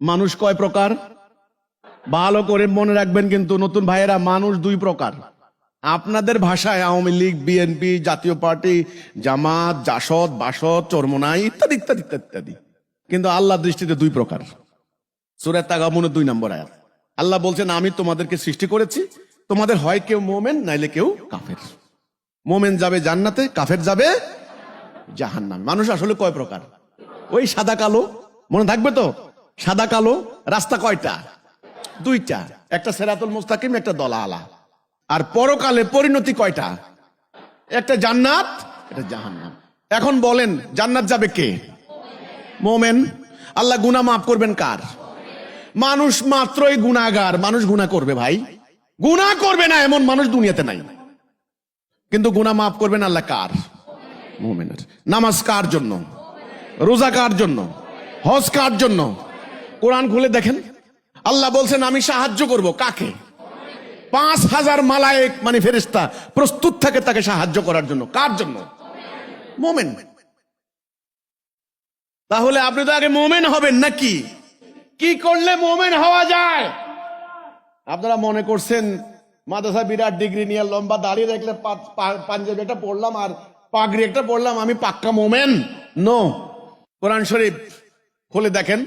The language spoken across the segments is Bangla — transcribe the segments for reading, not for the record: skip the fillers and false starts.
মানুষ কয় প্রকার? ভালো করে মনে রাখবেন কিন্তু নতুন ভাইয়েরা, মানুষ দুই প্রকার। আপনাদের ভাষায় আওয়ামী লীগ, বিএনপি, জাতীয় পার্টি, জামাত, জাসদ, বাসদ, চরমোনাই ইত্যাদি ইত্যাদি ইত্যাদি ইত্যাদি। কিন্তু আল্লাহর দৃষ্টিতে দুই প্রকার। সূরা তাগাবুনের 2 নম্বর আয়াত। আল্লাহ বলছেন, আমি তোমাদেরকে সৃষ্টি করেছি, তোমাদের হয় কেউ মোমেন নাইলে কেউ কাফের। মোমেন যাবে জান্নাতে, কাফের যাবে জাহান্নামে। মানুষ আসলে কয় প্রকার? ওই সাদা কালো, মনে থাকবে তো? সাদা কালো রাস্তা কয়টা? দুইটা, একটা সিরাতুল মুস্তাকিম, একটা দলালা। আর পরকালে পরিণতি কয়টা? একটা জান্নাত, একটা জাহান্নাম। এখন বলেন, জান্নাত যাবে কে? মোমেন। আল্লাহ গুনাহ মাফ করবেন কার? মানুষ মাত্রই গুনাহগার। মানুষ গুনাহ করবে ভাই, গুনাহ করবে না এমন মানুষ দুনিয়াতে নাই। কিন্তু গুনাহ মাফ করবেন আল্লাহ কার? মুমিনের। নামাজ কার জন্য? রোজা কার জন্য? হজ কার জন্য? কোরআন খুলে দেখেন, আল্লাহ বলছেন আমি সাহায্য করব কাকে? 5000 মালায়েক মানে ফেরেশতা প্রস্তুত থাকে তাকে সাহায্য করার জন্য। কার জন্য? মুমিন। তাহলে আপনি তো আগে মুমিন হবেন নাকি? কি করলে মুমিন হওয়া যায়? আপনারা মনে করছেন মাদ্রাসা বিরাট ডিগ্রি নিয়ে লম্বা দাঁড়িয়ে দেখলে পাঞ্জাবি একটা পড়লাম আর পাগড়ি একটা পড়লাম আমি পাক্কা মোমেন? নো। কোরআন শরীফ খুলে দেখেন,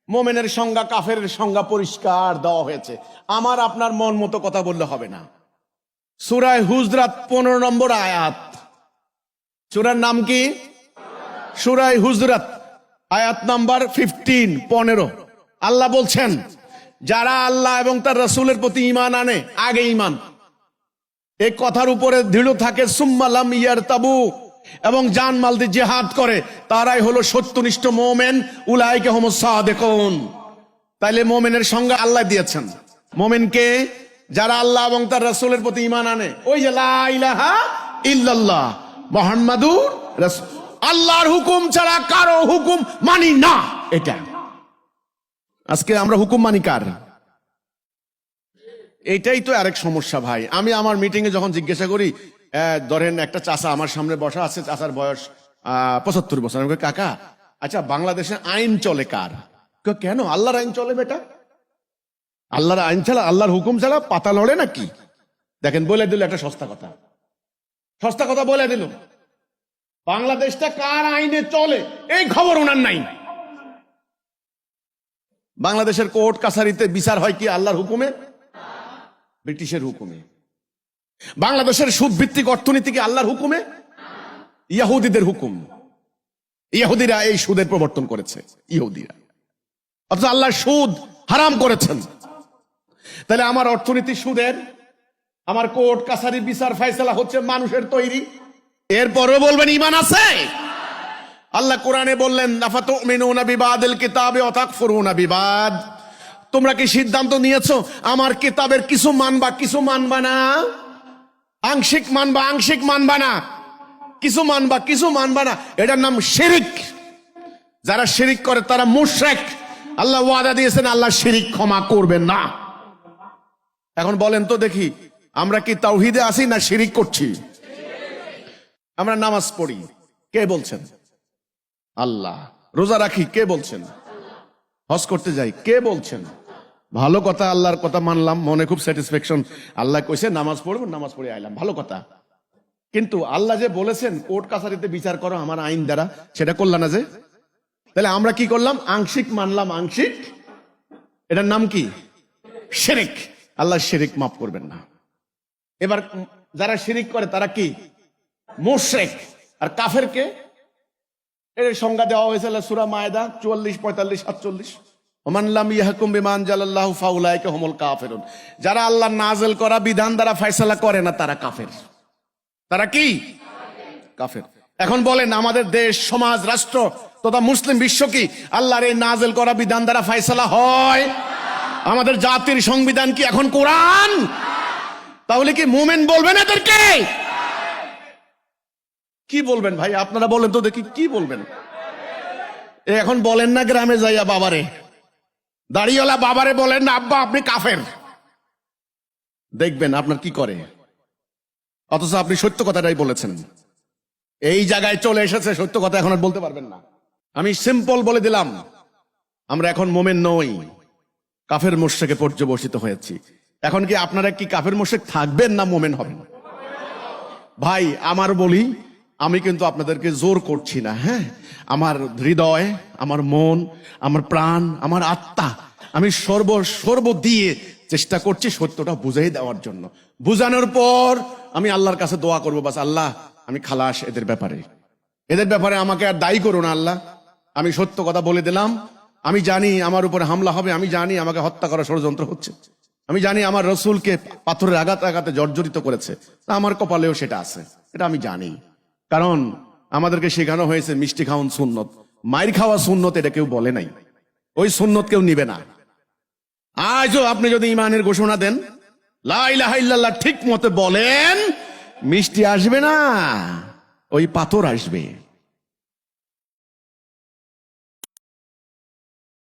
মোমেনের সংজ্ঞা, কাফেরের সংজ্ঞা পরিষ্কার দেওয়া হয়েছে। আমার আপনার মন মতো কথা বললে হবে না। সূরা হুজরাত 15 নম্বর আয়াত। সূরার নাম কি? সূরা হুজরাত, আয়াত নাম্বার 15। আল্লাহ বলছেন, যারা আল্লাহ এবং তার রাসূলের প্রতি ঈমান আনে, আগে ঈমান, এই কথার উপরে দৃঢ় থাকে, সুম্মা লাম ইয়ারতাবু, এবং জান মাল দিয়ে জিহাদ করে, তারাই হলো সত্যনিষ্ঠ মুমিন, উলাইকা হুমুস সাদিকুন। তাইলে মুমিনের সংজ্ঞা আল্লাহ দিয়েছেন। মুমিন কে? যারা আল্লাহ এবং তার রাসূলের প্রতি ঈমান আনে। ওই যে লা ইলাহা ইল্লাল্লাহ মুহাম্মাদুর রাসূল, আল্লাহর হুকুম ছাড়া কারো হুকুম মানি না। এটা আজকে আমরা হুকুম মানি কার? এইটাই তো আরেক সমস্যা ভাই। আমি আমার মিটিং এ যখন জিজ্ঞাসা করি, ধরেন একটা চাচা আমার সামনে বসা আছে, চাচার বয়স 75 বছর। আমি বলি, কাকা আচ্ছা বাংলাদেশে আইন চলে কার? কেন? আল্লাহর আইন চলে বেটা। আল্লাহর আইন ছাড়া, আল্লাহর হুকুম ছাড়া পাতা লড়ে নাকি? দেখেন, বলে দিল একটা সস্তা কথা, সস্তা কথা বলে দিল। বাংলাদেশটা কার আইনে চলে এই খবর ওনার নাই। বাংলাদেশের কোর্ট কাছারিতে বিচার হয় কি আল্লাহর হুকুমে? ব্রিটিশের হুকুমে। বাংলাদেশের সুদ ভিত্তিক অর্থনীতি কি আল্লাহর হুকুমে? ইহুদিদের হুকুম। ইহুদিরা এই সুদের প্রবর্তন করেছে, ইহুদিরা। অথচ আল্লাহ সুদ হারাম করেছেন। তাহলে আমার অর্থনীতি সুদের, আমার কোর্ট কাছারি বিচার ফায়সালা হচ্ছে মানুষের তৈরি। এরপরও বলবেন ঈমান আছে? আল্লাহ কোরআনে বললেন, আফাতুমিনুনা বিবাদিল কিতাবি ওয়া তাকফুরুনা বিবাদ। তোমরা কি সিদ্ধান্ত নিয়েছো আমার কিতাবের কিছু মানবা, কিছু মানবা না? আংশিক মানবা, আংশিক মানবা না? কিছু মানবা, কিছু মানবা না? এটার নাম শিরিক। যারা শিরিক করে তারা মুশরিক। আল্লাহ ওয়াদা দিয়েছেন আল্লাহ শিরিক ক্ষমা করবেন না। এখন বলেন তো দেখি, আমরা কি তাওহীদে আছি না শিরিক করছি? আমরা নামাজ পড়ি, কে বলছেন? আল্লাহ। রোজা রাখি, কে বলছেন? হজ করতে যাই, কে বলছেন? ভালো কথা, আল্লাহর কথা মানলাম, মনে খুব স্যাটিসফ্যাকশন। আল্লাহ কইছে নামাজ পড়বো, নামাজ পড়ে আইলাম, ভালো কথা। কিন্তু আল্লাহ যে বলেছেন কোর্ট কাছারিতে বিচার করো আমার আইন দ্বারা, সেটা করলাম না যে। তাহলে আমরা কি করলাম? আংশিক মানলাম, আংশিক। এটার নাম কি? শিরিক। আল্লাহ শিরিক মাফ করবেন না। এবার যারা শিরিক করে তারা কি? মুশরিক। আর কাফের কে? এর সংজ্ঞা দেওয়া হয়েছে সূরা মায়েদা 44, 45, 47। ওমান লাম ইয়াহকুম বিমা আনজালাল্লাহু ফাউলাইকা হুমুল কাফিরুন। যারা আল্লাহ নাযিল করা বিধান দ্বারা ফয়সালা করে না তারা কাফের। তারা কি? কাফের। এখন বলেন, আমাদের দেশ, সমাজ, রাষ্ট্র তথা মুসলিম বিশ্ব কি আল্লাহর এই নাযিল করা বিধান দ্বারা ফয়সালা হয়? আমাদের জাতির সংবিধান কি এখন কোরআন? তাহলে কি মুমিন বলবেন এদেরকে? কি বলবেন ভাই? আপনারা বলেন তো দেখি, কি বলবেন? এখন বলেন না গ্রামে যাইয়া বাবারে, দাড়িওয়ালা বাবারে বলেন না, আব্বা আপনি কাফের। দেখবেন আপনার কি করে। অথচ আপনি সত্য কথাটাই বলেছেন। এই জায়গায় চলে এসেছে সত্য কথা, এখন আর বলতে পারবেন না। আমি সিম্পল বলে দিলাম, আমরা এখন মোমেন নই, কাফের মুশরিকে পর্যবসিত হয়েছি। এখন কি আপনারা কি কাফের মুশরিক থাকবেন না মোমেন হবেন? ভাই আমার বলি, আমি কিন্তু আপনাদেরকে জোর করছি না, হ্যাঁ, আমার হৃদয়, আমার মন, আমার প্রাণ, আমার আত্মা, আমি সর্ব দিয়ে চেষ্টা করছি সত্যটা বুঝাই দেওয়ার জন্য। বুঝানোর পর আমি আল্লাহর কাছে দোয়া করবো, বাস আল্লাহ আমি খালাস এদের ব্যাপারে আমাকে আর দায়ী করো না আল্লাহ। আমি সত্য কথা বলে দিলাম, আমি জানি আমার উপরে হামলা হবে, আমি জানি আমাকে হত্যা করার ষড়যন্ত্র হচ্ছে, আমি জানি আমার রসুলকে পাথরের আঘাতে জর্জরিত করেছে, তা আমার কপালেও সেটা আছে, এটা আমি জানি। কারণ আমাদেরকে শেখানো হয়েছে মিষ্টি খাওয়ান সুন্নত, মাইর খাওয়া সুন্নত এটা কেউ বলে নাই, ওই সুন্নত কেউ নিবে না। আজও আপনি যদি ইমানের ঘোষণা দেন, লা ইলাহা ইল্লাল্লাহ ঠিক মতো বলেন, মিষ্টি আসবে না, ওই পাথর আসবে।